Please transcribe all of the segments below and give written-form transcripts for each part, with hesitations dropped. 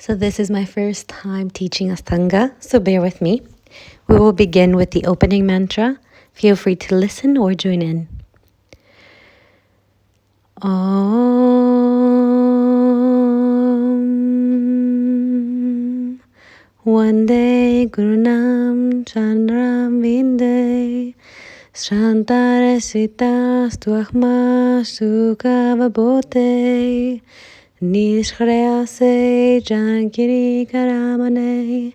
So this is my first time teaching Asthanga, so bear with me. We will begin with the opening mantra. Feel free to listen or join in. Om Vande Gurunam Chandram Vinde Shantare Sita Stuachma Sukavabote Nishrease Jankiri Karamane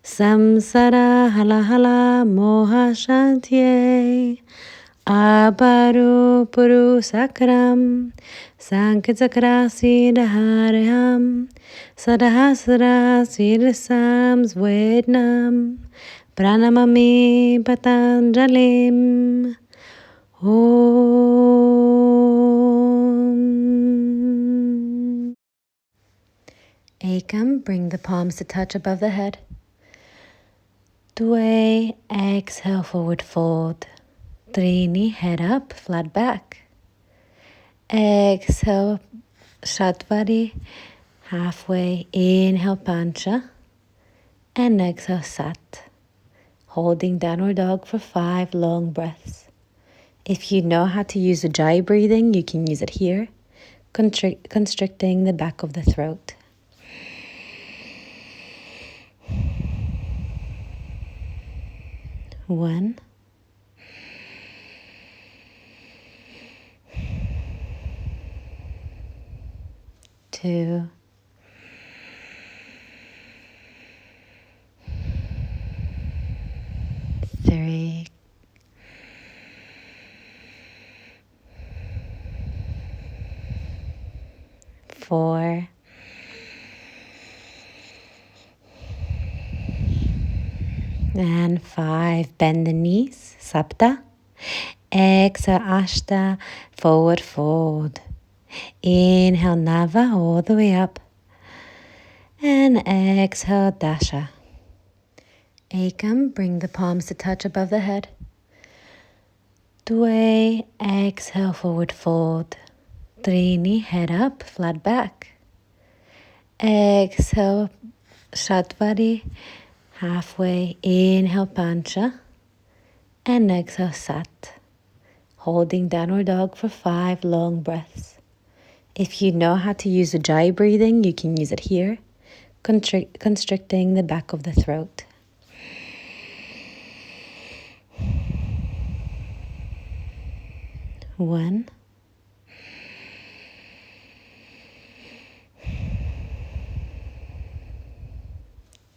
Samsara Halahala Moha Shantye Aparu Puru Sakram Sankitsakra Siddhariham Sadahasra Siddhasam Svednam Pranamami Patanjalim Om. Ekam, bring the palms to touch above the head. Dwe, exhale, forward fold. Trini, head up, flat back. Exhale, Shatvari, halfway. Inhale, Pancha. And exhale, Sat. Holding downward dog for 5 long breaths. If you know how to use Ujjayi breathing, you can use it here, constricting the back of the throat. One. Two. Three. 4. And 5. Bend the knees, Sapta. Exhale, Ashta, forward fold. Inhale, Nava, all the way up. And exhale, Dasha. Ekam, bring the palms to touch above the head. Dwe, exhale, forward fold. Trini, head up, flat back. Exhale, Shatvari, halfway. Inhale, Pancha. And exhale, Sat. Holding downward dog for 5 long breaths. If you know how to use Ujjayi breathing, you can use it here, constricting the back of the throat. One.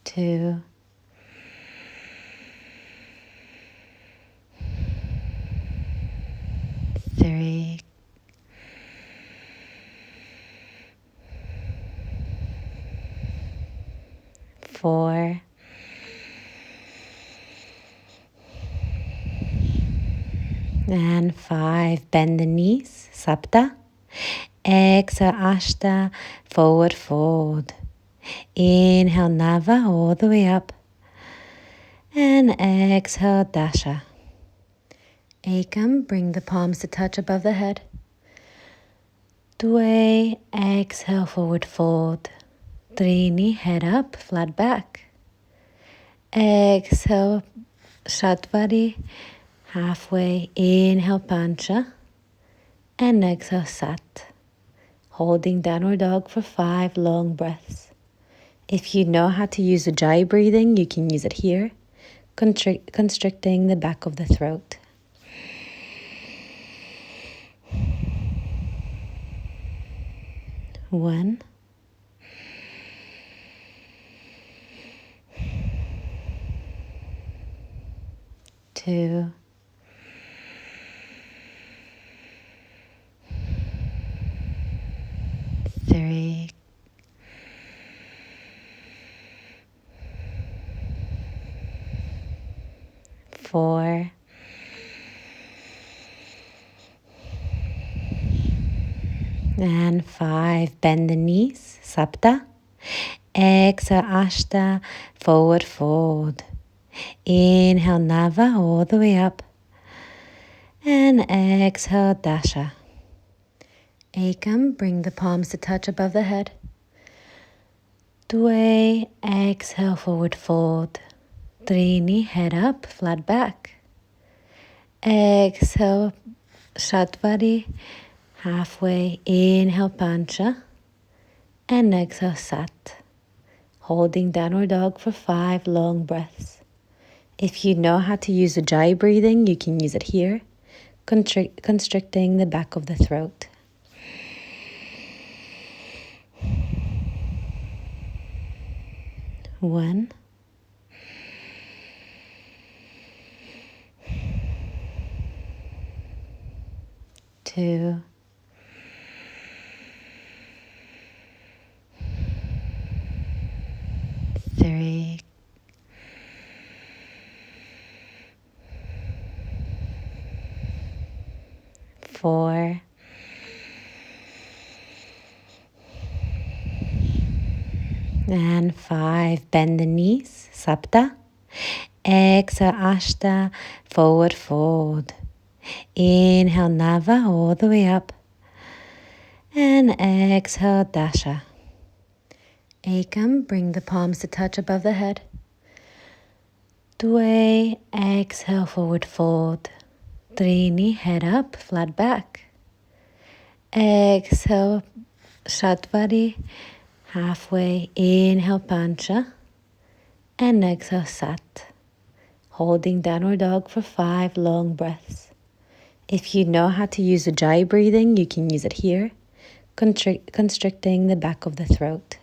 Two. 3. 4. And 5. Bend the knees, Sapta. Exhale, Ashta, forward fold. Inhale, Nava, all the way up. And exhale, Dasha. Ekam, bring the palms to touch above the head. Dwe, exhale, forward fold. Trini, head up, flat back. Exhale, Shatvari, halfway. Inhale, Pancha. And exhale, Sat. Holding downward dog for 5 long breaths. If you know how to use Ujjayi breathing, you can use it here, constricting the back of the throat. One. 2. 3. 4. And 5. Bend the knees, Sapta. Exhale, Ashta, forward fold. Inhale, Nava, all the way up. And exhale, Dasha. Ekam, bring the palms to touch above the head. Dway, exhale, forward fold. Trini, head up, flat back. Exhale, Shatvari, halfway. Inhale, Pancha. And exhale, Sat. Holding downward dog for 5 long breaths. If you know how to use Ujjayi breathing, you can use it here, constricting the back of the throat. One, two, three, four, and 5. Bend the knees, Sapta. Exhale, Ashta, forward fold. Inhale, Nava, all the way up. And exhale, Dasha. Ekam, bring the palms to touch above the head. Dway, exhale, forward fold. Trini, head up, flat back. Exhale, Shatvari, halfway. Inhale, Pancha. And exhale, Sat. Holding downward dog for 5 long breaths. If you know how to use Ujjayi breathing, you can use it here, constricting the back of the throat.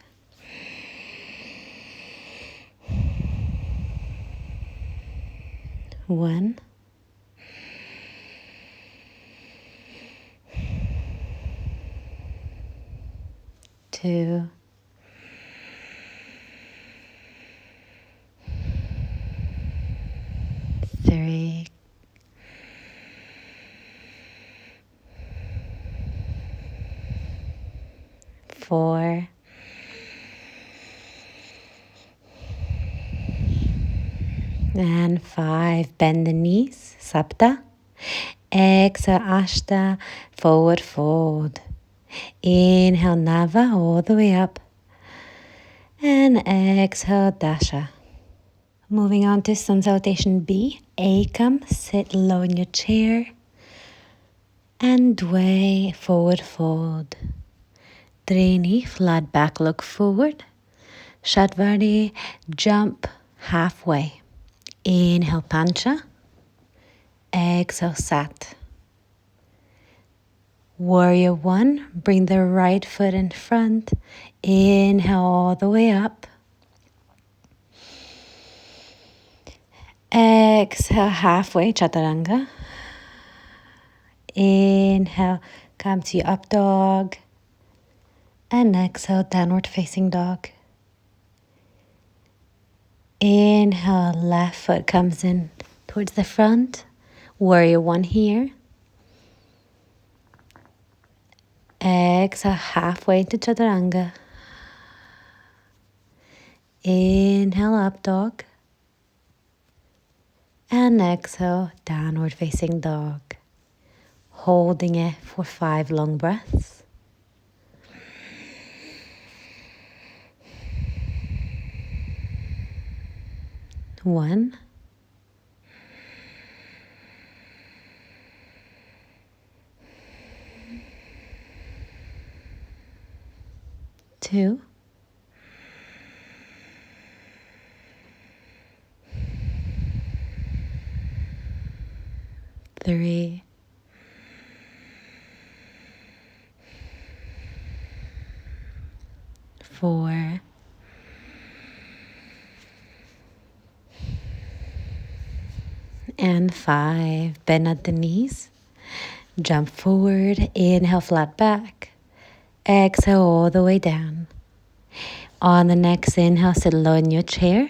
One, two, three, four, and 5. Bend the knees, Sapta. Exhale, Ashta, forward fold. Inhale, Nava, all the way up. And exhale, Dasha. Moving on to Sun Salutation B. Ekam, sit low in your chair. And Dway, forward fold. Trini, flat back, look forward. Shatvari, jump halfway. Inhale, Pancha. Exhale, Sat. Warrior 1, bring the right foot in front. Inhale all the way up. Exhale, halfway, Chaturanga. Inhale, come to your up dog. And exhale, downward facing dog. Inhale, left foot comes in towards the front. Warrior 1 here. Exhale, halfway to Chaturanga. Inhale, up dog. And exhale, downward facing dog. Holding it for 5 long breaths. One, two, three, four, and 5. Bend at the knees. Jump forward. Inhale, flat back. Exhale all the way down. On the next inhale, sit low in your chair.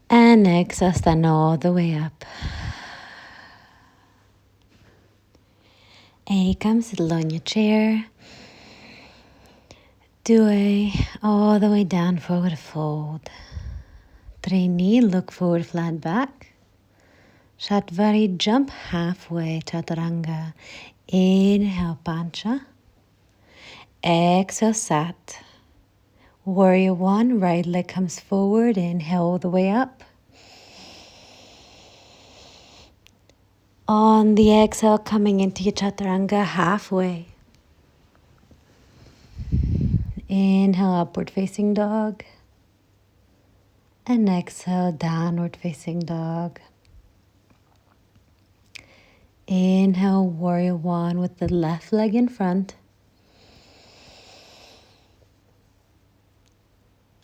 And exhale, stand all the way up. Ekam, sit low in your chair. Dway, all the way down, forward fold. Trini, look forward, flat back. Shatvari, jump halfway, Chaturanga. Inhale, Pancha. Exhale, Sat. Warrior one, right leg comes forward, inhale all the way up. On the exhale, coming into your chaturanga halfway. Inhale, upward facing dog. And exhale, downward facing dog. Inhale, warrior one with the left leg in front.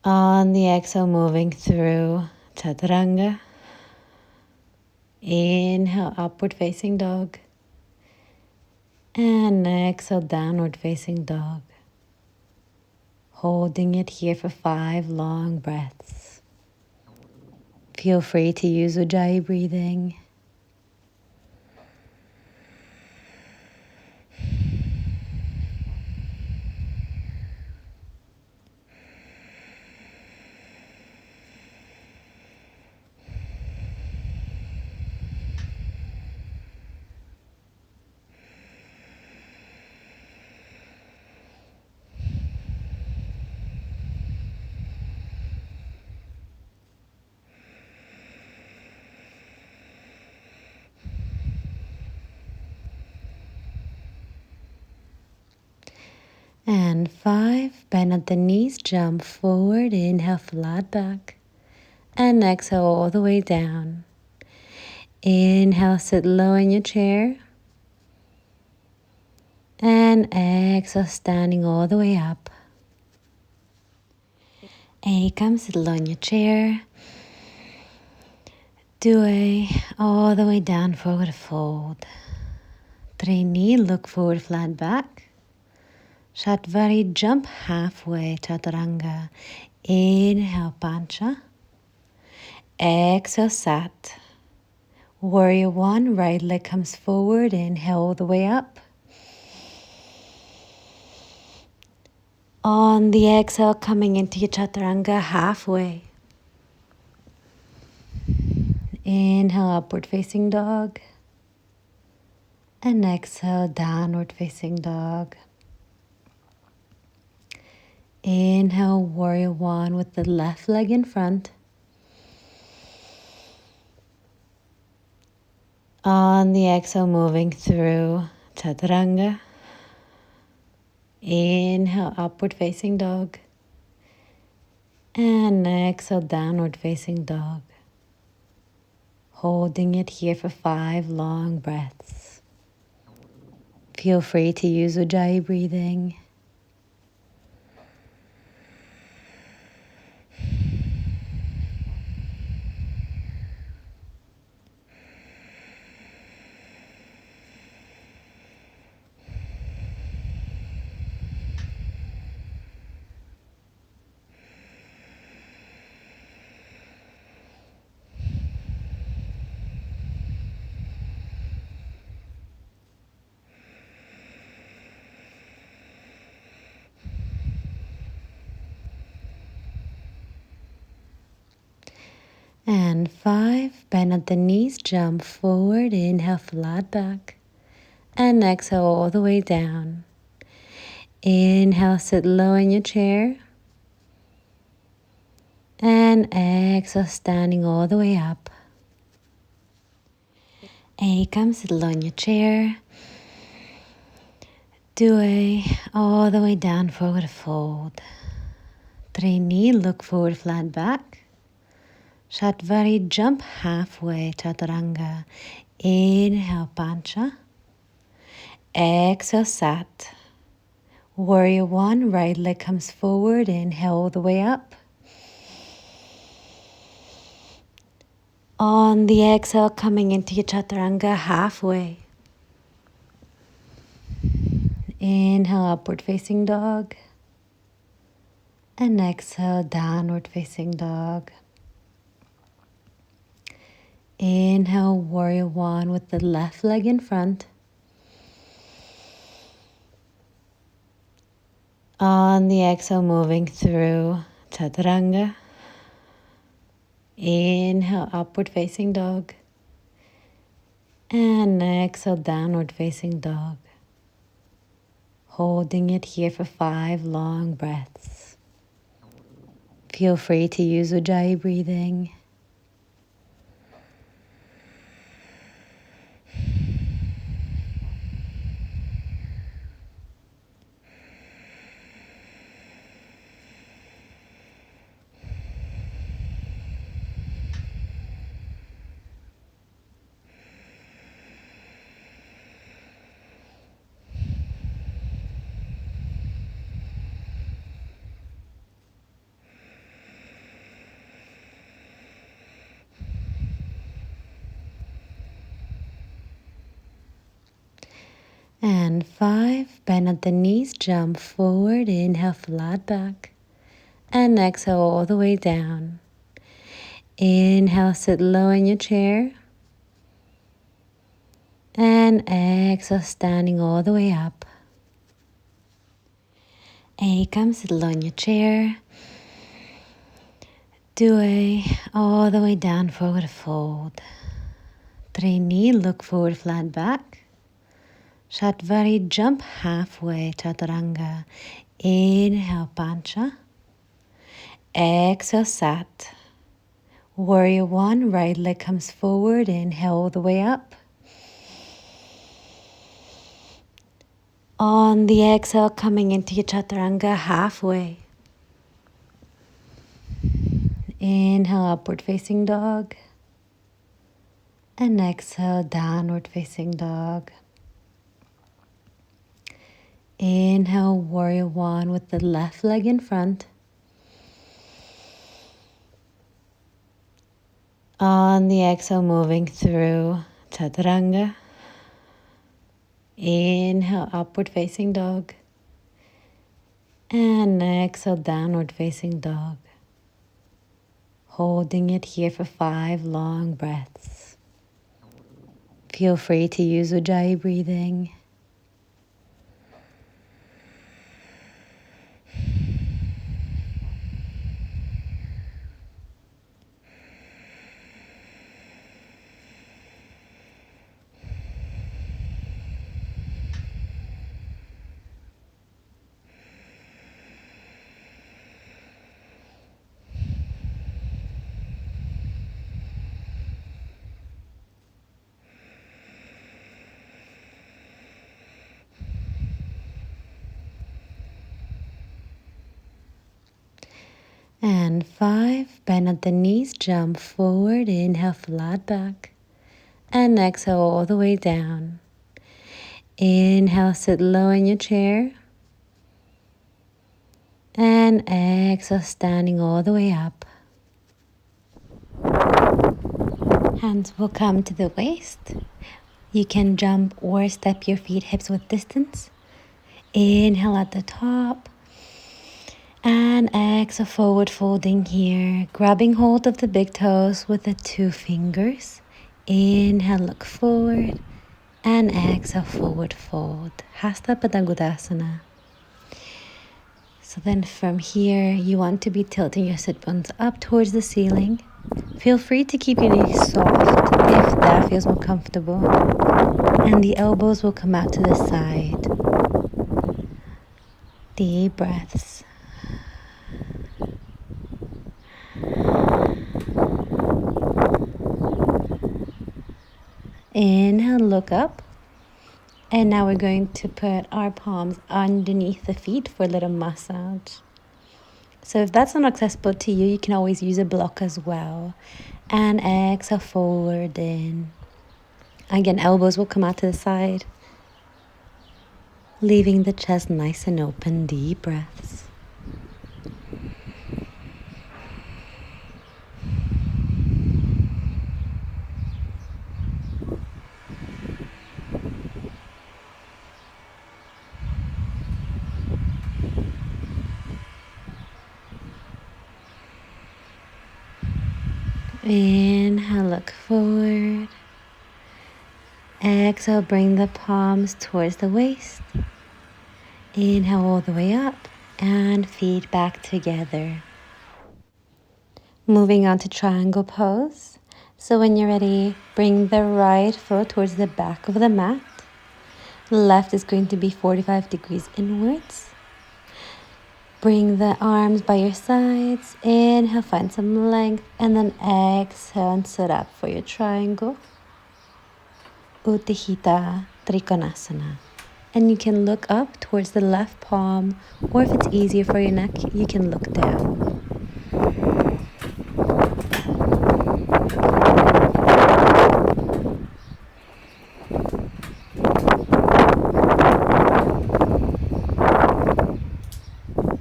On the exhale, moving through chaturanga. Inhale, upward facing dog. And exhale, downward facing dog. Holding it here for 5 long breaths. Feel free to use Ujjayi breathing. And 5, bend at the knees, jump forward, inhale flat back. And exhale all the way down. Inhale, sit low in your chair. And exhale, standing all the way up. Ekam, sit low in your chair. Due, all the way down, forward fold. Trini, look forward, flat back. Shatvari, jump halfway, chaturanga. Inhale, pancha. Exhale, sat. Warrior one, right leg comes forward, inhale all the way up. On the exhale, coming into your chaturanga halfway. Inhale, upward facing dog. And exhale, downward facing dog. Inhale, warrior one with the left leg in front. On the exhale, moving through chaturanga. Inhale, upward facing dog. And exhale, downward facing dog. Holding it here for 5 long breaths. Feel free to use Ujjayi breathing. And 5, bend at the knees, jump forward, inhale flat back. And exhale all the way down. Inhale, sit low in your chair. And exhale, standing all the way up. Ekam, sit low in your chair. Due, all the way down, forward fold. Trini, look forward, flat back. Shatvari, jump halfway, chaturanga. Inhale, pancha. Exhale, sat. Warrior one, right leg comes forward, inhale all the way up. On the exhale, coming into your chaturanga halfway. Inhale, upward facing dog. And exhale, downward facing dog. Inhale, warrior one with the left leg in front. On the exhale, moving through chaturanga. Inhale, upward facing dog. And exhale, downward facing dog. Holding it here for 5 long breaths. Feel free to use Ujjayi breathing. And 5, bend at the knees, jump forward, inhale flat back, and exhale all the way down. Inhale, sit low in your chair, and exhale, standing all the way up. Ekam, sit low in your chair, Due, all the way down, forward fold. Trini, look forward, flat back. Shatvari, jump halfway, Chaturanga. Inhale, Pancha. Exhale, Sat. Warrior 1, right leg comes forward. Inhale all the way up. On the exhale, coming into your Chaturanga halfway. Inhale, upward facing dog. And exhale, downward facing dog. Inhale, warrior 1 with the left leg in front. On the exhale, moving through Chaturanga. Inhale, upward facing dog. And exhale, downward facing dog. Holding it here for 5 long breaths. Feel free to use Ujjayi breathing. And 5, bend at the knees, jump forward, inhale flat back, and exhale all the way down. Inhale, sit low in your chair, and exhale, standing all the way up. Hands will come to the waist. You can jump or step your feet hips width distance. Inhale at the top. And exhale, forward folding here. Grabbing hold of the big toes with the 2 fingers. Inhale, look forward. And exhale, forward fold. Hasta Padangudasana. So then from here, you want to be tilting your sit bones up towards the ceiling. Feel free to keep your knees soft if that feels more comfortable. And the elbows will come out to the side. Deep breaths. Inhale, look up. And now we're going to put our palms underneath the feet for a little massage. So if that's not accessible to you, you can always use a block as well. And exhale, forward in. Again, elbows will come out to the side. Leaving the chest nice and open, deep breaths. Inhale, look forward. Exhale, bring the palms towards the waist. Inhale all the way up and feet back together. Moving on to triangle pose. So when you're ready, bring the right foot towards the back of the mat. Left is going to be 45 degrees inwards. Bring the arms by your sides. Inhale, find some length. And then exhale and sit up for your triangle. Utthita Trikonasana. And you can look up towards the left palm, or if it's easier for your neck, you can look down.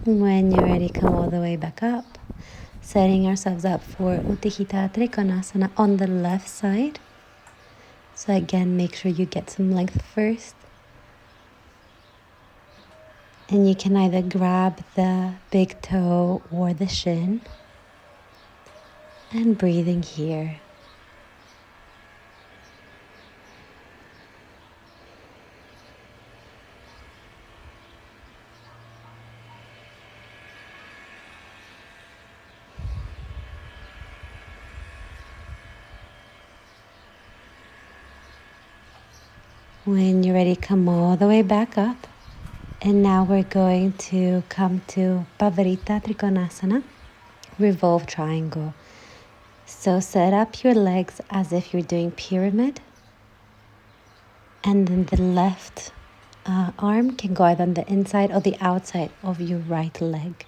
When you're ready, come all the way back up. Setting ourselves up for Utthita Trikonasana on the left side. So again, make sure you get some length first. And you can either grab the big toe or the shin. And breathing here. When you're ready, come all the way back up. And now we're going to come to Pavarita Trikonasana, revolve triangle. So set up your legs as if you're doing pyramid. And then the left arm can go either on the inside or the outside of your right leg.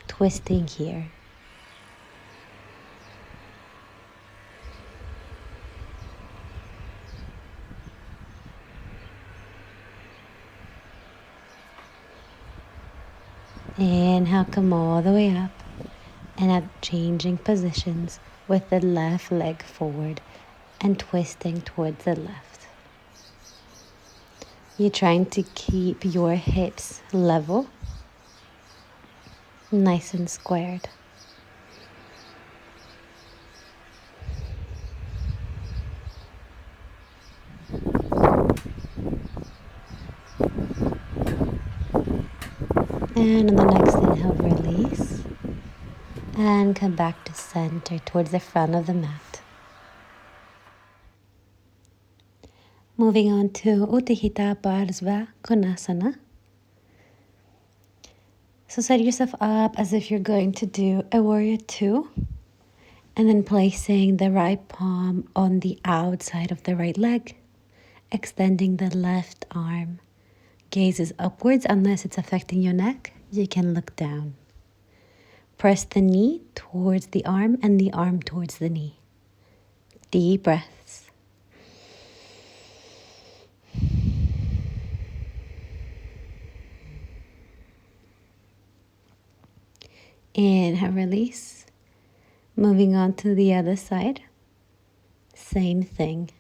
Twisting here. Inhale, come all the way up and up, changing positions with the left leg forward and twisting towards the left. You're trying to keep your hips level, nice and squared. And on the next inhale, release. And come back to center towards the front of the mat. Moving on to Utthita Parsva Konasana. So set yourself up as if you're going to do a warrior two. And then placing the right palm on the outside of the right leg. Extending the left arm. Gaze is upwards unless it's affecting your neck. You can look down. Press the knee towards the arm and the arm towards the knee. Deep breaths. Inhale, release. Moving on to the other side. Same thing.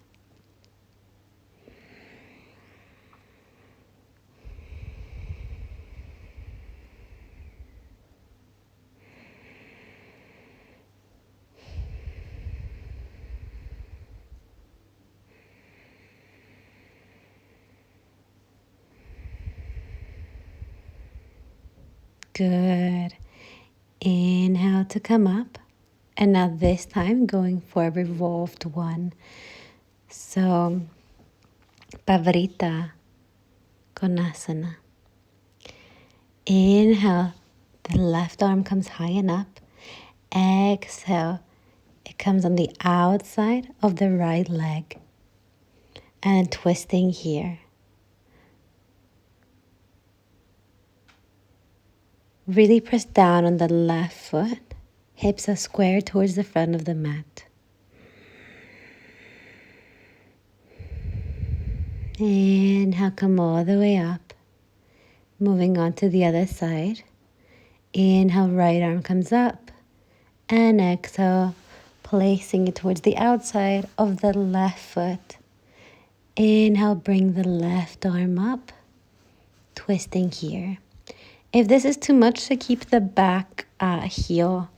Good. Inhale to come up. And now this time going for a revolved one. So, Pavarita Konasana. Inhale, the left arm comes high and up. Exhale, it comes on the outside of the right leg. And twisting here. Really press down on the left foot. Hips are square towards the front of the mat. Inhale, come all the way up. Moving on to the other side. Inhale, right arm comes up. And exhale, placing it towards the outside of the left foot. Inhale, bring the left arm up. Twisting here. If this is too much to keep the back heel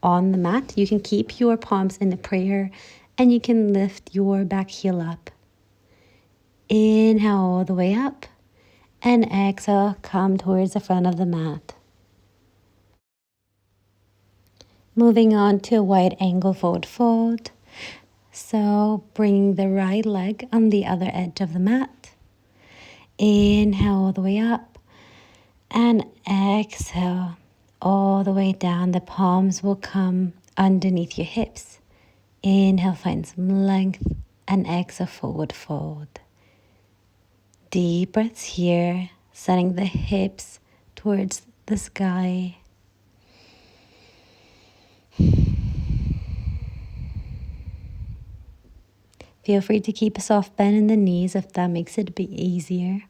on the mat, you can keep your palms in a prayer and you can lift your back heel up. Inhale all the way up and exhale, come towards the front of the mat. Moving on to a wide angle forward fold. So bringing the right leg on the other edge of the mat. Inhale all the way up. And exhale all the way down. The palms will come underneath your hips. Inhale, find some length, and exhale, forward fold. Deep breaths here, sending the hips towards the sky. Feel free to keep a soft bend in the knees if that makes it a bit easier.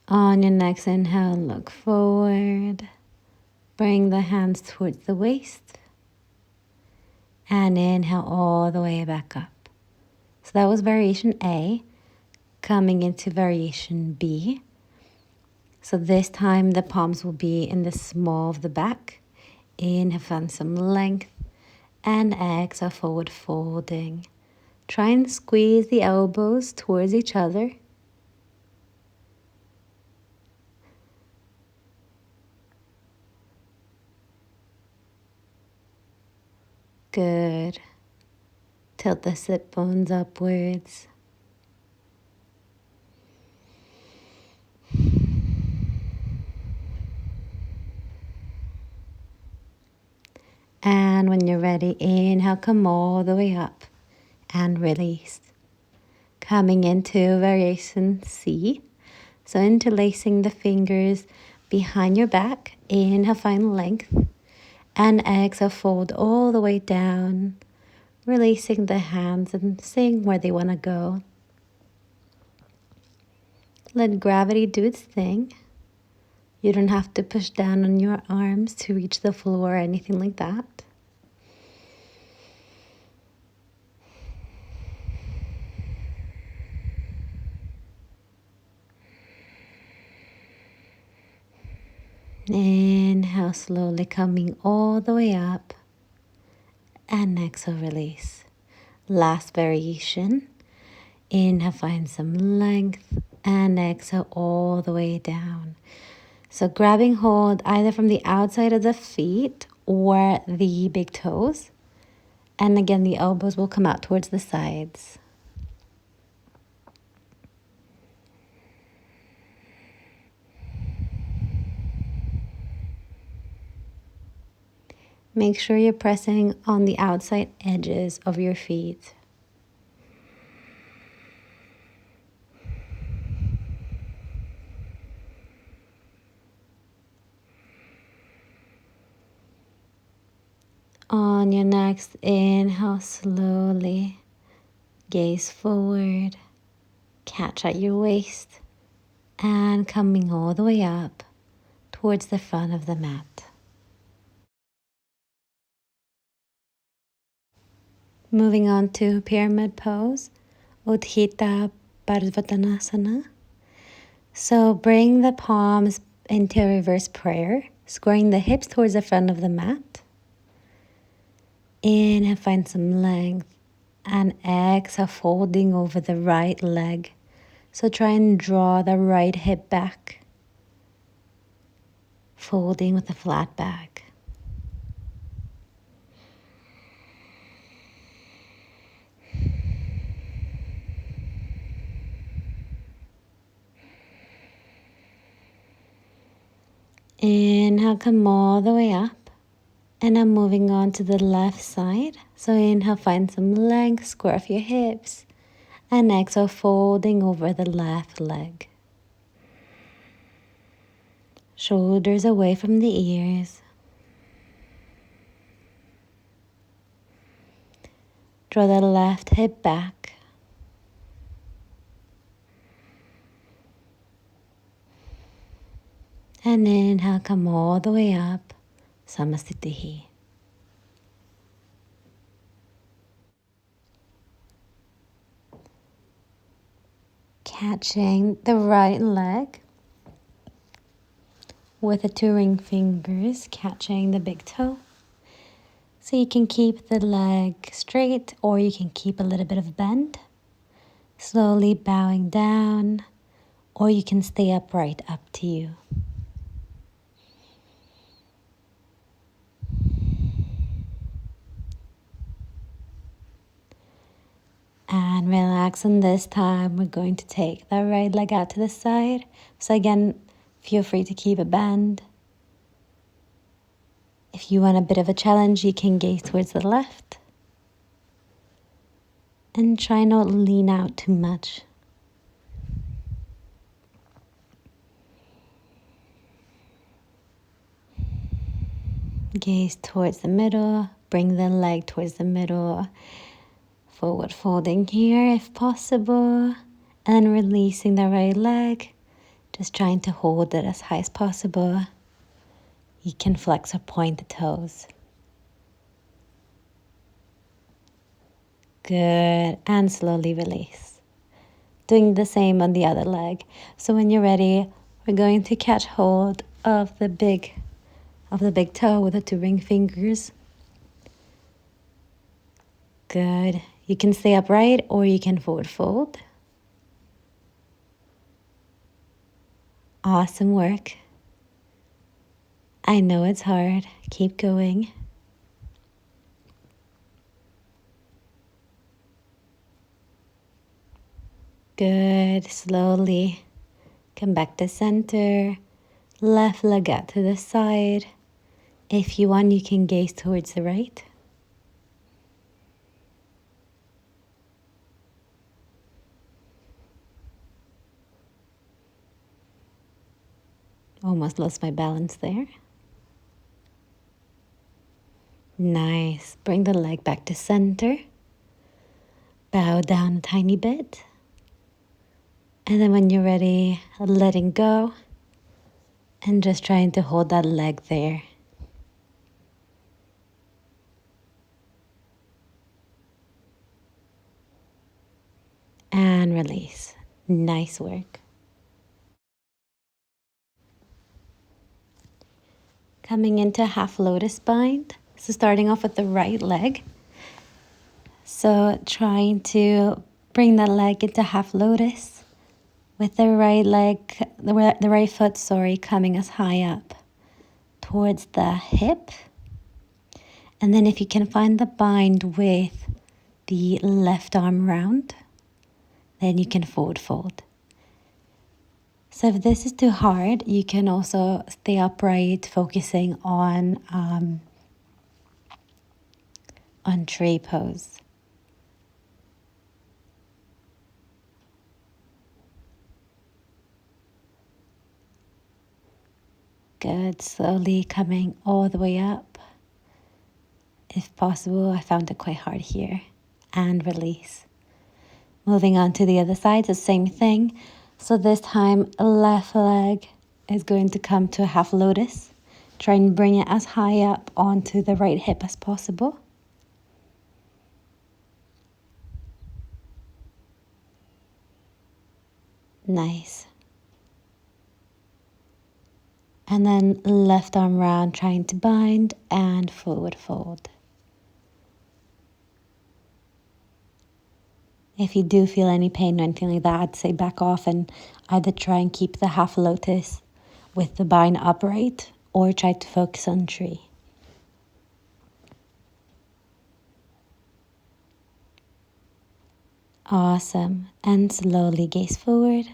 On your next inhale, look forward. Bring the hands towards the waist. And inhale all the way back up. So that was variation A. Coming into variation B. So this time the palms will be in the small of the back. Inhale, find some length. And exhale, forward folding. Try and squeeze the elbows towards each other. Good. Tilt the sit bones upwards. And when you're ready, inhale, come all the way up and release. Coming into variation C. So interlacing the fingers behind your back. Inhale, find length. And exhale, fold all the way down. Releasing the hands and seeing where they want to go. Let gravity do its thing. You don't have to push down on your arms to reach the floor or anything like that. Inhale, slowly coming all the way up. And exhale, release. Last variation. Inhale, find some length. And exhale all the way down. So grabbing hold either from the outside of the feet or the big toes. And again, the elbows will come out towards the sides. Make sure you're pressing on the outside edges of your feet. On your next inhale, slowly gaze forward, catch at your waist, and coming all the way up towards the front of the mat. Moving on to pyramid pose, Utthita Parvattanasana. So bring the palms into reverse prayer, squaring the hips towards the front of the mat. Inhale, find some length, and exhale, folding over the right leg. So try and draw the right hip back, folding with a flat back. Inhale, come all the way up. And I'm moving on to the left side. So inhale, find some length, square off your hips. And exhale, folding over the left leg. Shoulders away from the ears. Draw the left hip back. And inhale, come all the way up, Samasthiti. Catching the right leg with the two ring fingers, catching the big toe. So you can keep the leg straight or you can keep a little bit of bend. Slowly bowing down, or you can stay upright, up to you. And relax, and this time we're going to take that right leg out to the side. So again, feel free to keep it bent. If you want a bit of a challenge, you can gaze towards the left. And try not to lean out too much. Gaze towards the middle, bring the leg towards the middle. Forward folding here if possible. And releasing the right leg. Just trying to hold it as high as possible. You can flex or point the toes. Good, and slowly release. Doing the same on the other leg. So when you're ready, we're going to catch hold of the big toe with the 2 ring fingers. Good. You can stay upright or you can forward fold. Awesome work. I know it's hard. Keep going. Good. Slowly come back to center. Left leg out to the side. If you want, you can gaze towards the right. Almost lost my balance there. Nice. Bring the leg back to center. Bow down a tiny bit. And then when you're ready, letting go. And just trying to hold that leg there. And release. Nice work. Coming into half lotus bind. So starting off with the right leg. So trying to bring that leg into half lotus with the right leg, the right foot, coming as high up towards the hip. And then if you can find the bind with the left arm round, then you can forward fold. So if this is too hard, you can also stay upright, focusing on tree pose. Good, slowly coming all the way up. If possible, I found it quite hard here. And release. Moving on to the other side, the same thing. So this time, left leg is going to come to a half lotus. Try and bring it as high up onto the right hip as possible. Nice. And then left arm round, trying to bind and forward fold. If you do feel any pain or anything like that, I'd say back off and either try and keep the half lotus with the bind upright or try to focus on tree. Awesome. And slowly gaze forward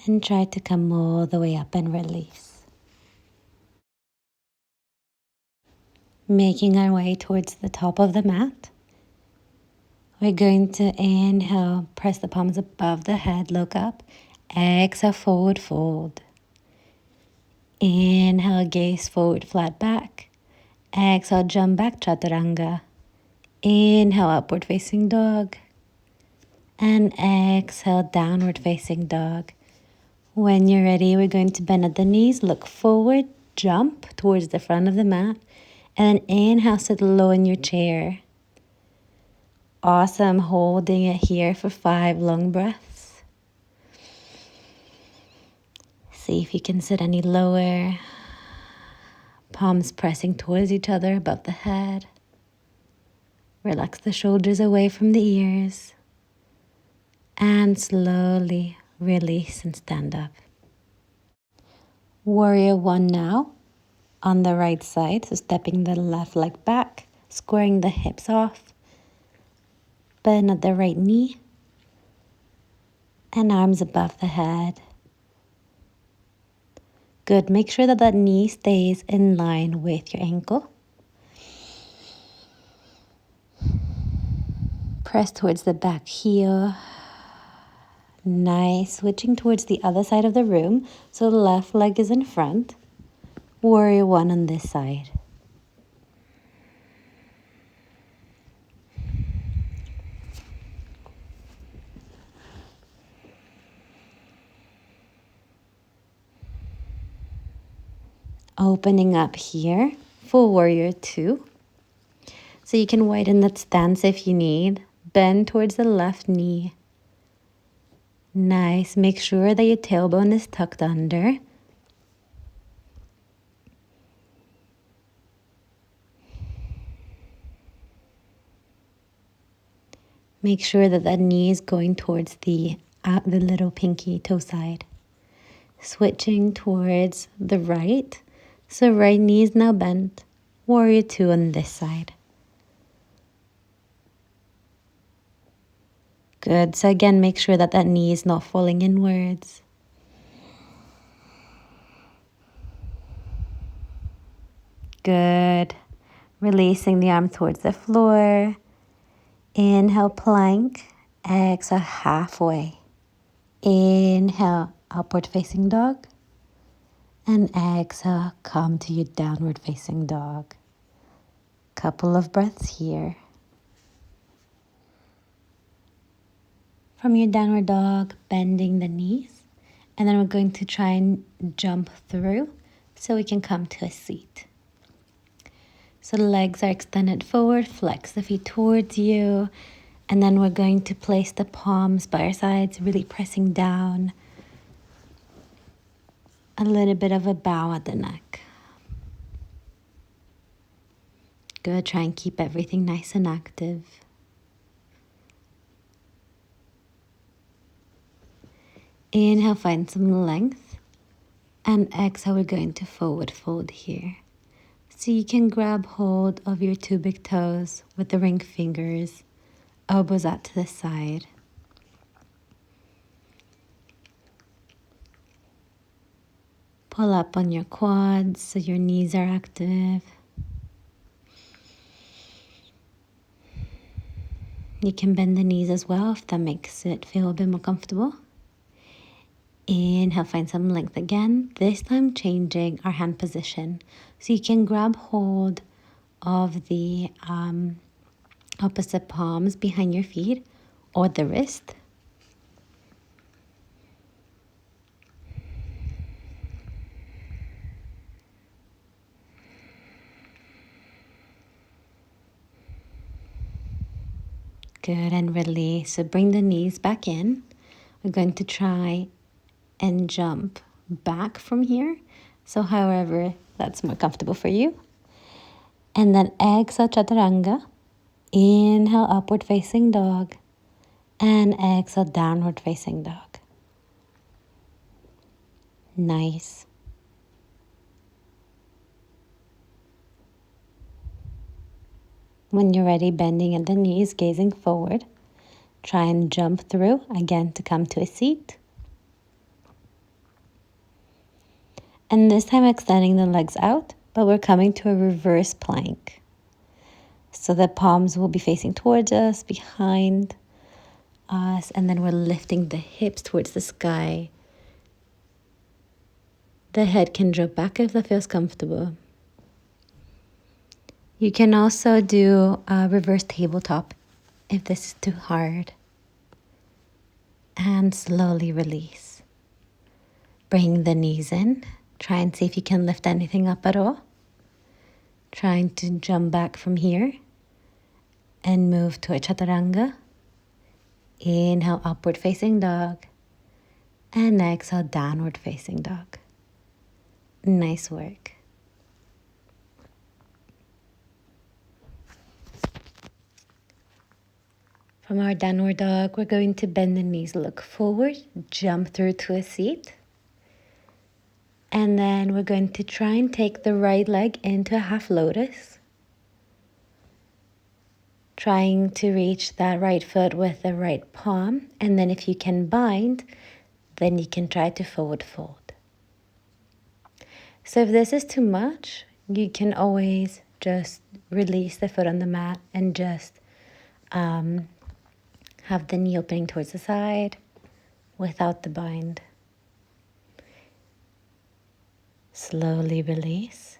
and try to come all the way up and release. Making our way towards the top of the mat. We're going to inhale, press the palms above the head, look up. Exhale, forward fold. Inhale, gaze forward, flat back. Exhale, jump back, chaturanga. Inhale, upward facing dog. And exhale, downward facing dog. When you're ready, we're going to bend at the knees, look forward, jump towards the front of the mat. And then inhale, sit low in your chair. Awesome, holding it here for 5 long breaths. See if you can sit any lower. Palms pressing towards each other above the head. Relax the shoulders away from the ears. And slowly release and stand up. Warrior 1 now. On the right side, so stepping the left leg back, squaring the hips off. Bend at the right knee, and arms above the head. Good. Make sure that that knee stays in line with your ankle. Press towards the back heel. Nice. Switching towards the other side of the room. So the left leg is in front. Warrior one on this side. Opening up here for warrior two. So you can widen that stance if you need. Bend towards the left knee. Nice. Make sure that your tailbone is tucked under. Make sure that that knee is going towards the little pinky toe side. Switching towards the right. So right knee is now bent. Warrior two on this side. Good. So again, make sure that that knee is not falling inwards. Good. Releasing the arm towards the floor. Inhale, plank. Exhale, halfway. Inhale, upward facing dog. And exhale, come to your downward facing dog. Couple of breaths here. From your downward dog, bending the knees. And then we're going to try and jump through so we can come to a seat. So the legs are extended forward, flex the feet towards you. And then we're going to place the palms by our sides, really pressing down. A little bit of a bow at the neck. Good, try and keep everything nice and active. Inhale, find some length. And exhale, we're going to forward fold here. So you can grab hold of your two big toes with the ring fingers, elbows out to the side. Pull up on your quads so your knees are active. You can bend the knees as well if that makes it feel a bit more comfortable. Inhale, find some length again. This time changing our hand position. So you can grab hold of the opposite palms behind your feet or the wrist. Good, and release. So bring the knees back in. We're going to try and jump back from here. So however that's more comfortable for you. And then exhale, chaturanga. Inhale, upward facing dog. And exhale, downward facing dog. Nice. When you're ready, bending at the knees, gazing forward. Try and jump through, again, to come to a seat. And this time extending the legs out, but we're coming to a reverse plank. So the palms will be facing towards us, behind us, and then we're lifting the hips towards the sky. The head can drop back if that feels comfortable. You can also do a reverse tabletop if this is too hard. And slowly release. Bring the knees in. Try and see if you can lift anything up at all. Trying to jump back from here. And move to a chaturanga. Inhale, upward facing dog. And exhale, downward facing dog. Nice work. From our downward dog, we're going to bend the knees, look forward, jump through to a seat. And then we're going to try and take the right leg into a half lotus. trying to reach that right foot with the right palm. And then if you can bind, then you can try to forward fold. So if this is too much, you can always just release the foot on the mat and just have the knee opening towards the side without the bind. Slowly release,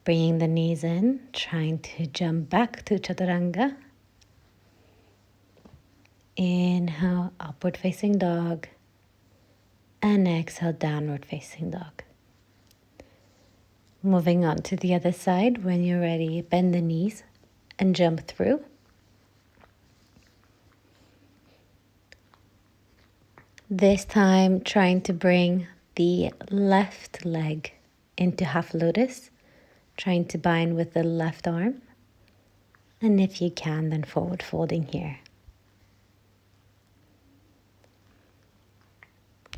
bringing the knees in, trying to jump back to Chaturanga. Inhale, upward facing dog, and exhale, downward facing dog. Moving on to the other side. When you're ready, bend the knees and jump through. This time, trying to bring the left leg into half lotus, trying to bind with the left arm. And if you can, then forward folding here.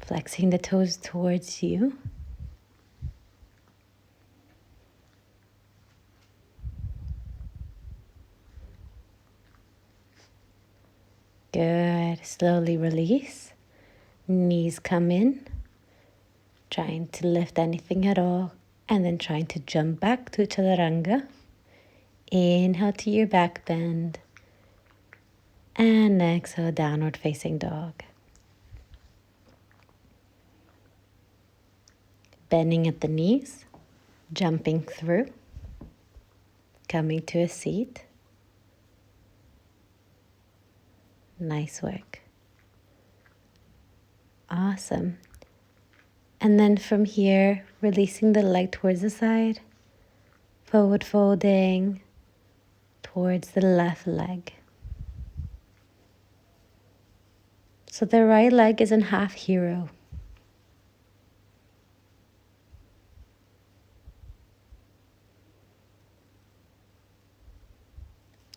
Flexing the toes towards you. Good. Slowly release. Knees come in. Trying to lift anything at all. And then trying to jump back to Chaturanga. Inhale to your back bend. And exhale, downward facing dog. Bending at the knees. Jumping through. Coming to a seat. Nice work. Awesome. And then from here, releasing the leg towards the side. Forward folding towards the left leg. So the right leg is in half hero.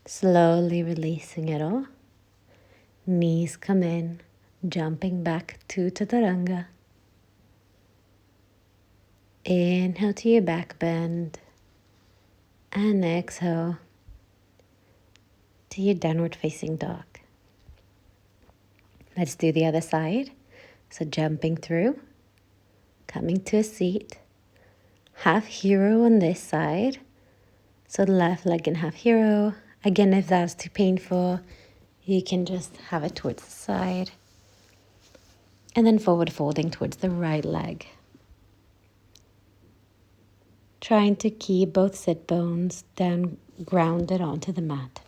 Slowly releasing it all. Knees come in, jumping back to Chaturanga. Inhale to your back bend. And exhale to your downward facing dog. Let's do the other side. So jumping through, coming to a seat. Half hero on this side. So the left leg in half hero. Again, if that's too painful, you can just have it towards the side. And then forward folding towards the right leg. Trying to keep both sit bones down, grounded onto the mat.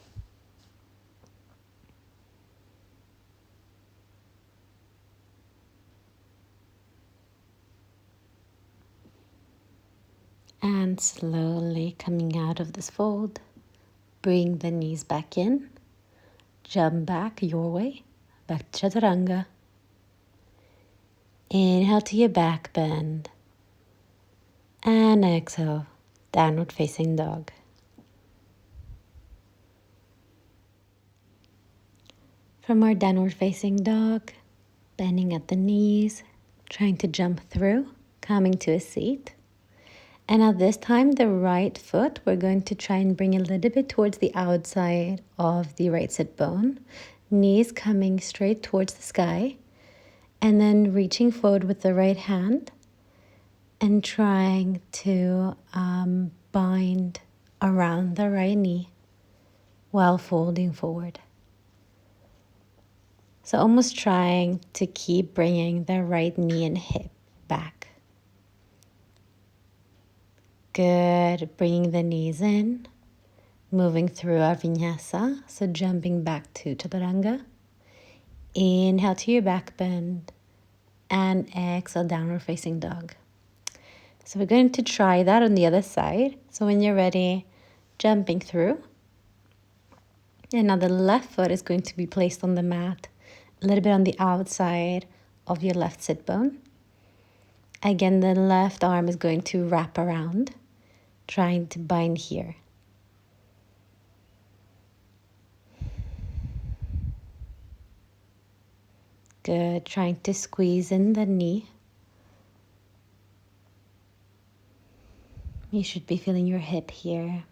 And slowly coming out of this fold, bring the knees back in, jump back your way, back to Chaturanga. Inhale to your back bend, and exhale, downward facing dog. From our downward facing dog, bending at the knees, trying to jump through, coming to a seat. And at this time, the right foot, we're going to try and bring a little bit towards the outside of the right sit bone. Knees coming straight towards the sky. And then reaching forward with the right hand. And trying to bind around the right knee while folding forward. So almost trying to keep bringing the right knee and hip back. Good. Bringing the knees in. Moving through our vinyasa. So jumping back to Chaturanga. Inhale to your back bend. And exhale, downward facing dog. So we're going to try that on the other side. So when you're ready, jumping through. And now the left foot is going to be placed on the mat. A little bit on the outside of your left sit bone. Again, the left arm is going to wrap around. Trying to bind here. Good. Trying to squeeze in the knee. You should be feeling your hip here.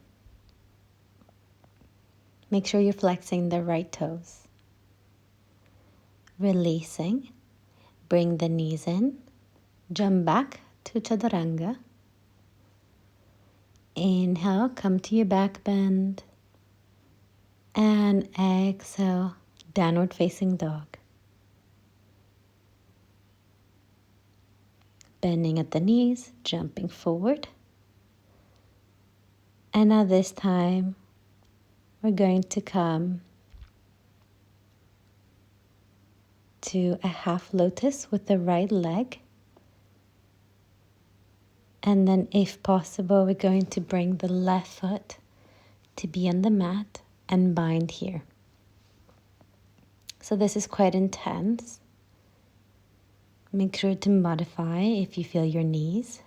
Make sure you're flexing the right toes. Releasing. Bring the knees in. Jump back to Chaturanga. Inhale, come to your back bend. And exhale, downward facing dog. Bending at the knees, jumping forward. And now this time, we're going to come to a half lotus with the right leg. And then if possible, we're going to bring the left foot to be on the mat and bind here. So this is quite intense. Make sure to modify if you feel your knees.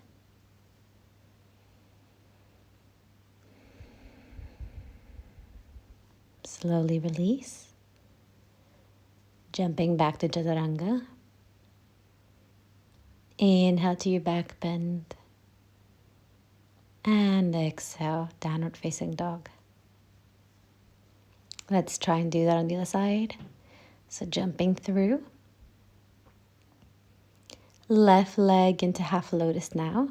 Slowly release. Jumping back to Chaturanga. Inhale to your back bend. And exhale, downward facing dog. Let's try and do that on the other side. So jumping through. Left leg into half lotus now.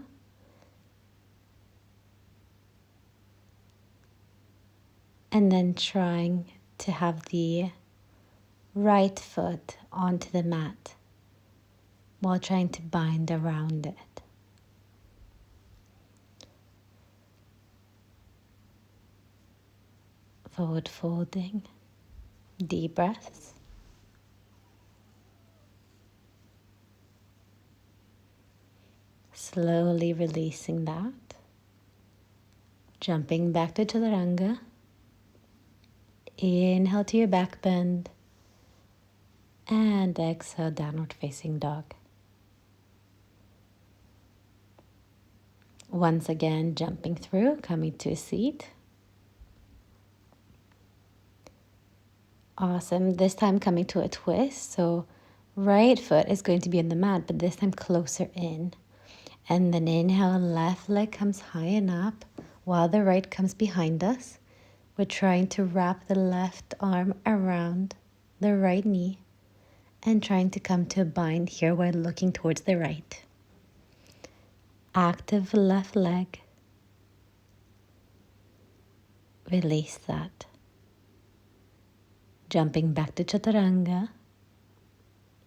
And then trying to have the right foot onto the mat while trying to bind around it. Forward folding, deep breaths. Slowly releasing that. Jumping back to Chaturanga. Inhale to your back bend. And exhale, downward facing dog. Once again, jumping through, coming to a seat. Awesome. This time coming to a twist. So right foot is going to be on the mat, but this time closer in. And then inhale, left leg comes high and up while the right comes behind us. We're trying to wrap the left arm around the right knee and trying to come to a bind here while looking towards the right. Active left leg. Release that. Jumping back to Chaturanga.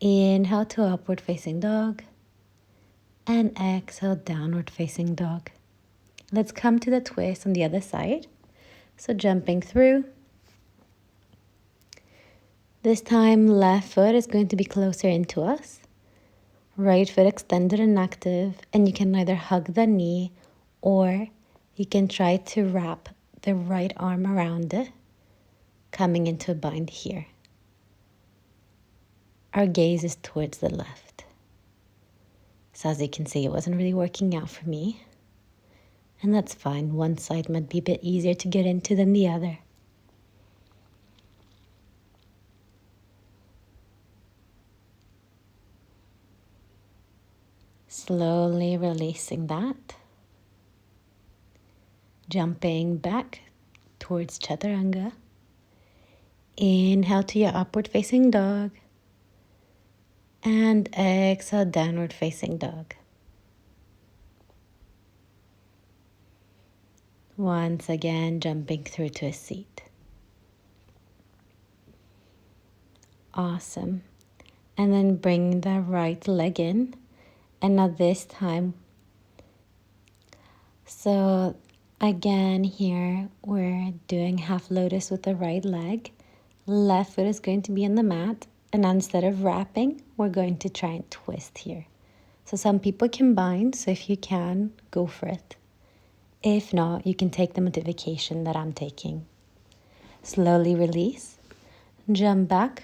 Inhale to upward facing dog. And exhale, downward facing dog. Let's come to the twist on the other side. So jumping through. This time, left foot is going to be closer into us. Right foot extended and active. And you can either hug the knee or you can try to wrap the right arm around it, coming into a bind here. Our gaze is towards the left. So as you can see, it wasn't really working out for me. And that's fine. One side might be a bit easier to get into than the other. Slowly releasing that. Jumping back towards Chaturanga. Inhale to your upward facing dog. And exhale, downward facing dog. Once again, jumping through to a seat. Awesome. And then bring the right leg in. And now this time, so again here, we're doing half lotus with the right leg. Left foot is going to be on the mat. And instead of wrapping, we're going to try and twist here. So some people can bind, so if you can, go for it. If not, you can take the modification that I'm taking. Slowly release. Jump back.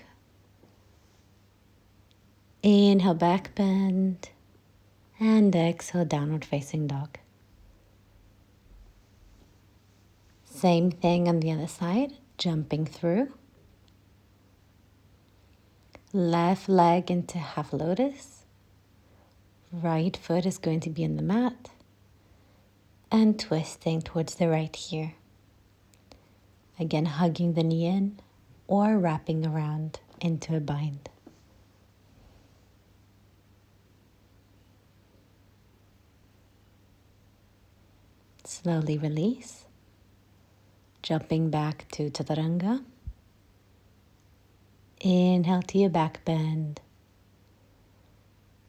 Inhale, back bend. And exhale, downward facing dog. Same thing on the other side. Jumping through. Left leg into half lotus. Right foot is going to be on the mat. And twisting towards the right here. Again, hugging the knee in or wrapping around into a bind. Slowly release, jumping back to Chaturanga. Inhale to your back bend.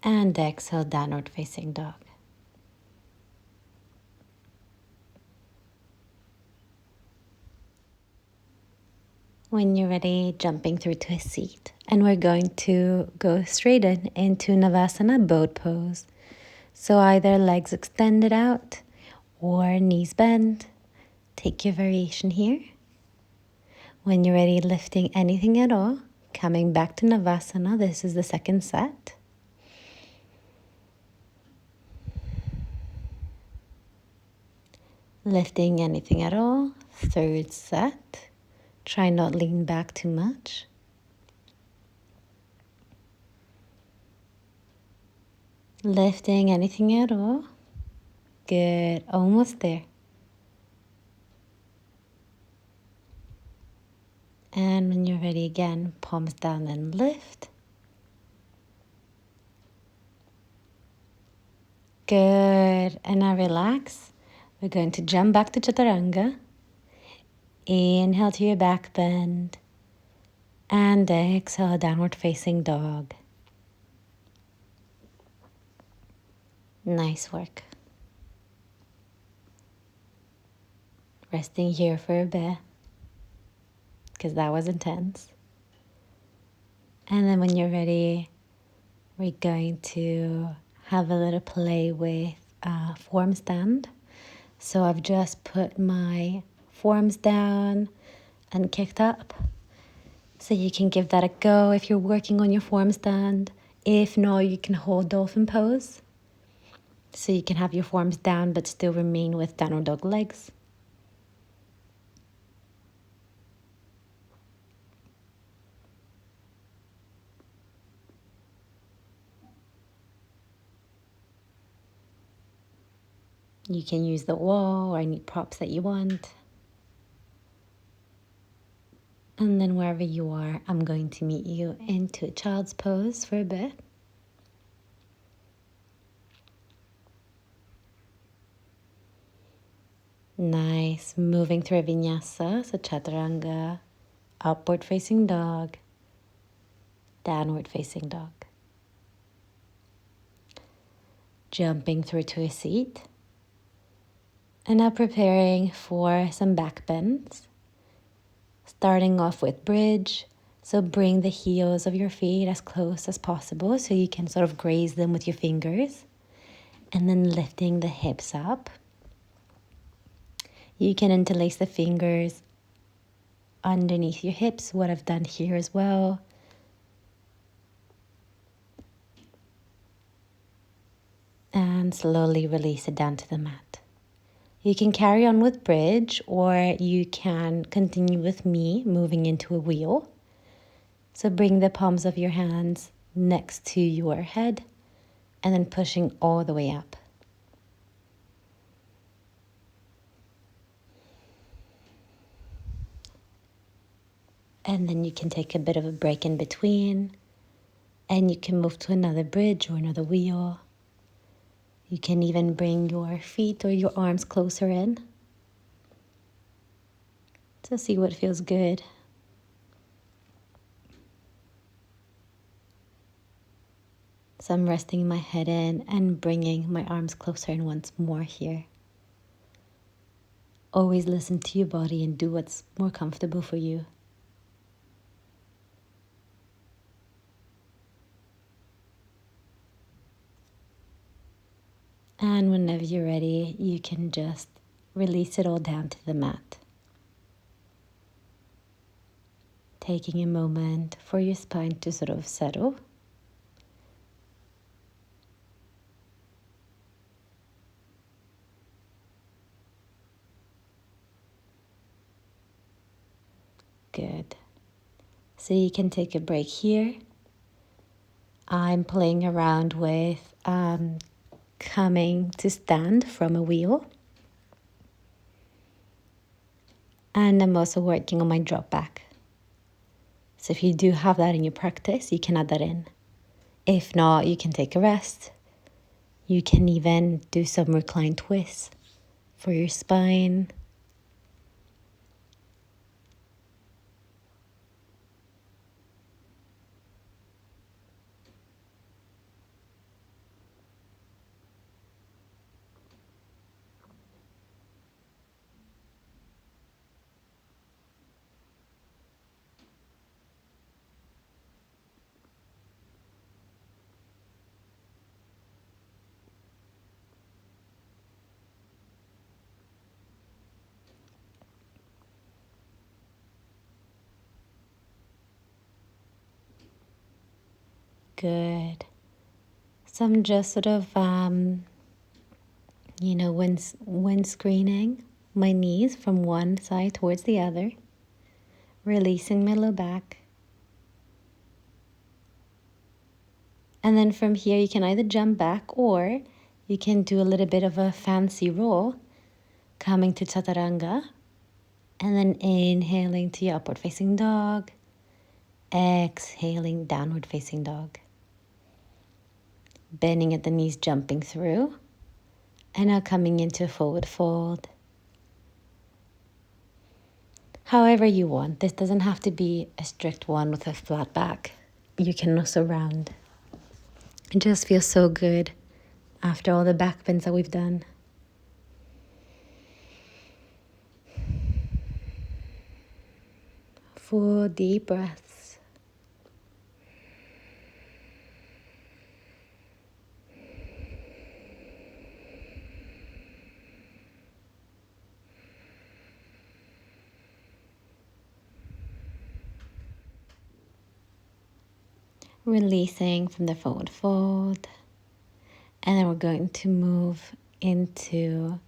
And exhale, downward facing dog. When you're ready, jumping through to a seat. And we're going to go straight into Navasana boat pose. So either legs extended out or knees bent. Take your variation here. When you're ready, lifting anything at all, coming back to Navasana. This is the second set. Lifting anything at all, third set. Try not lean back too much. Lifting anything at all. Good, almost there. And when you're ready again, palms down and lift. Good, and now relax. We're going to jump back to Chaturanga. Inhale to your back bend. And exhale, downward facing dog. Nice work. Resting here for a bit, because that was intense. And then when you're ready, we're going to have a little play with form stand. So I've just put my forms down and kicked up. So you can give that a go if you're working on your form stand. If not, you can hold dolphin pose. So you can have your forms down but still remain with downward dog legs. You can use the wall or any props that you want. And then wherever you are, I'm going to meet you into a child's pose for a bit. Nice, moving through a vinyasa, so chaturanga, upward facing dog, downward facing dog. Jumping through to a seat. And now preparing for some back bends. Starting off with bridge. So bring the heels of your feet as close as possible so you can sort of graze them with your fingers. And then lifting the hips up. You can interlace the fingers underneath your hips, what I've done here as well. And slowly release it down to the mat. You can carry on with bridge, or you can continue with me moving into a wheel. So bring the palms of your hands next to your head and then pushing all the way up. And then you can take a bit of a break in between, and you can move to another bridge or another wheel. You can even bring your feet or your arms closer in to see what feels good. So I'm resting my head in and bringing my arms closer in once more here. Always listen to your body and do what's more comfortable for you. And whenever you're ready, you can just release it all down to the mat. Taking a moment for your spine to sort of settle. Good. So you can take a break here. I'm playing around with coming to stand from a wheel. And I'm also working on my drop back. So if you do have that in your practice, you can add that in. If not, you can take a rest. You can even do some reclined twists for your spine. Good. So I'm just sort of, when screening my knees from one side towards the other, releasing my low back. And then from here, you can either jump back or you can do a little bit of a fancy roll, coming to chaturanga, and then inhaling to your upward facing dog, exhaling downward facing dog. Bending at the knees, jumping through, and now coming into a forward fold. However you want. This doesn't have to be a strict one with a flat back. You can also round. It just feels so good after all the back bends that we've done. 4 deep breaths. Releasing from the forward fold. And then we're going to move into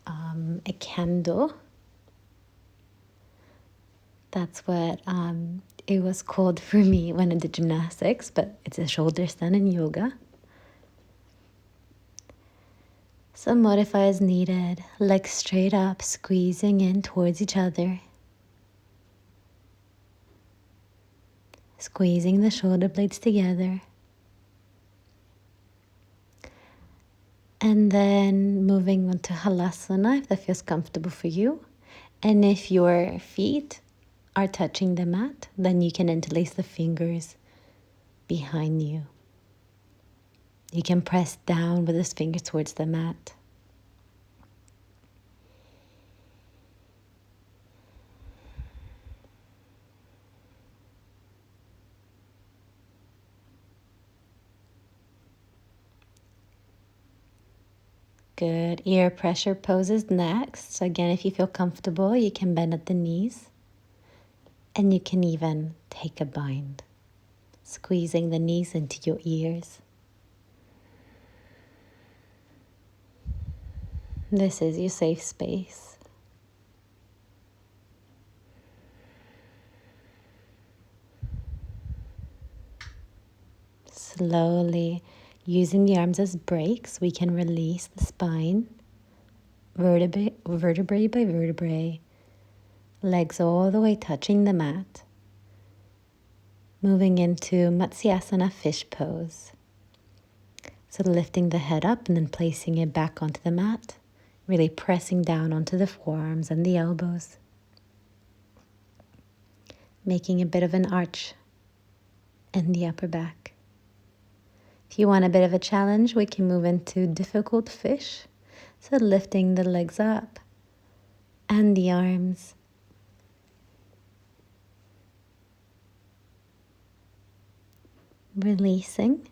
a candle. That's what it was called for me when I did gymnastics, but it's a shoulder stand in yoga. So modify as needed, legs straight up, squeezing in towards each other. Squeezing the shoulder blades together. And then moving on to Halasana if that feels comfortable for you. And if your feet are touching the mat, then you can interlace the fingers behind you. You can press down with those fingers towards the mat. Good. Ear pressure poses next. So again, if you feel comfortable, you can bend at the knees. And you can even take a bind, squeezing the knees into your ears. This is your safe space. Slowly, using the arms as brakes, we can release the spine, vertebrae by vertebrae, legs all the way touching the mat. Moving into Matsyasana fish pose. So lifting the head up and then placing it back onto the mat, really pressing down onto the forearms and the elbows. Making a bit of an arch in the upper back. If you want a bit of a challenge, we can move into difficult fish. So lifting the legs up and the arms. Releasing.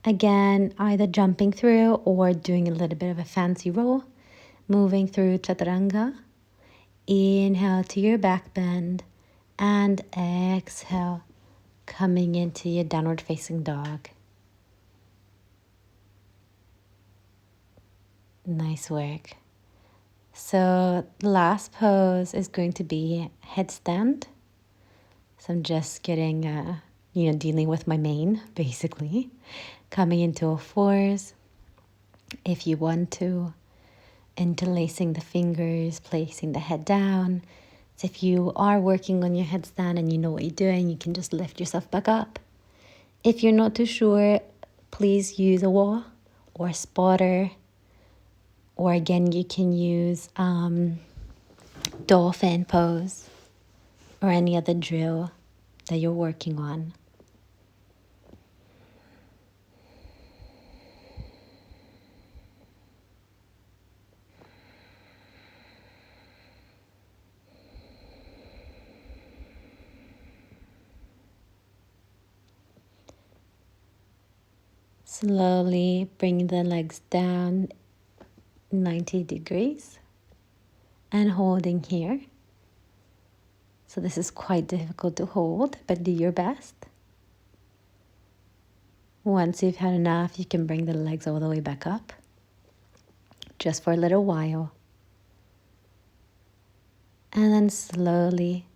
Again, either jumping through or doing a little bit of a fancy roll. Moving through chaturanga. Inhale to your back bend. And exhale, coming into your downward facing dog. Nice work. So the last pose is going to be headstand. So I'm just getting, dealing with my mane, basically. Coming into all fours. If you want to, interlacing the fingers, placing the head down, So if you are working on your headstand and you know what you're doing, you can just lift yourself back up. If you're not too sure, please use a wall or a spotter. Or again, you can use dolphin pose or any other drill that you're working on. Slowly bring the legs down 90 degrees and holding here. So this is quite difficult to hold, but do your best. Once you've had enough, you can bring the legs all the way back up, just for a little while. And then slowly,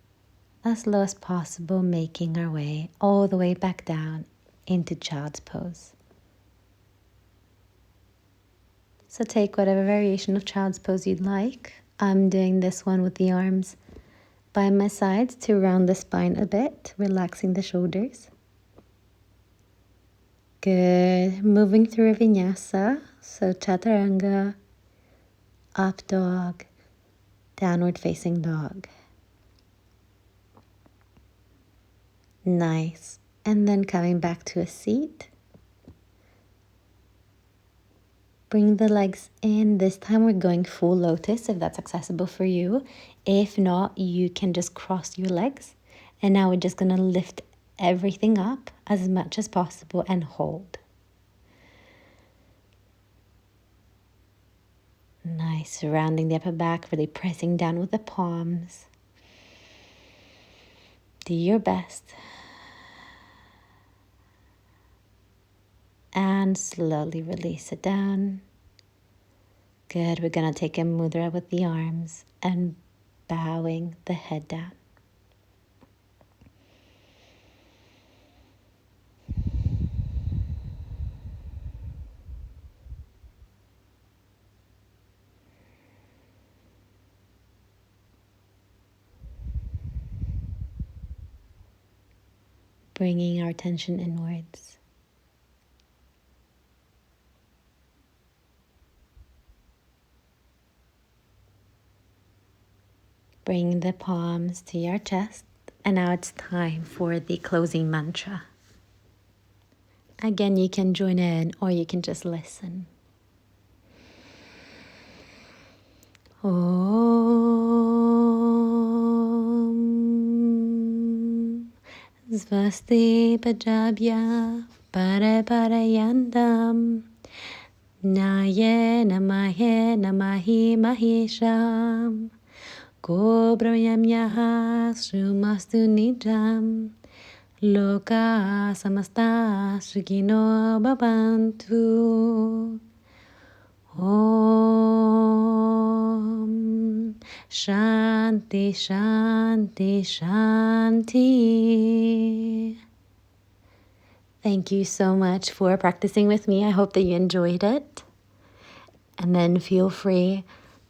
as slow as possible, making our way all the way back down into child's pose. So take whatever variation of child's pose you'd like. I'm doing this one with the arms by my sides to round the spine a bit, relaxing the shoulders. Good. Moving through a vinyasa, so chaturanga, up dog, downward facing dog. Nice. And then coming back to a seat. Bring the legs in. This time we're going full lotus if that's accessible for you. If not, you can just cross your legs. And now we're just going to lift everything up as much as possible and hold. Nice. Rounding the upper back, really pressing down with the palms. Do your best. And slowly release it down. Good. We're going to take a mudra with the arms and bowing the head down. Bringing our attention inwards. Bring the palms to your chest. And now it's time for the closing mantra. Again, you can join in or you can just listen. Om Svasti Pajabhya Paraparayandam Naye Namahe Namahi Mahesham Go Brahmyaha Srumastu Nijam Loka Samasta Sugino Bhavantu Om Shanti Shanti Shanti. Thank you so much for practicing with me. I hope that you enjoyed it. And then feel free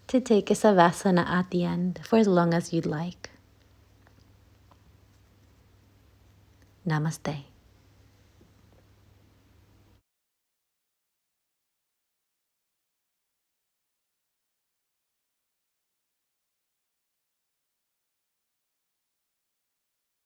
to take a savasana at the end for as long as you'd like. Namaste.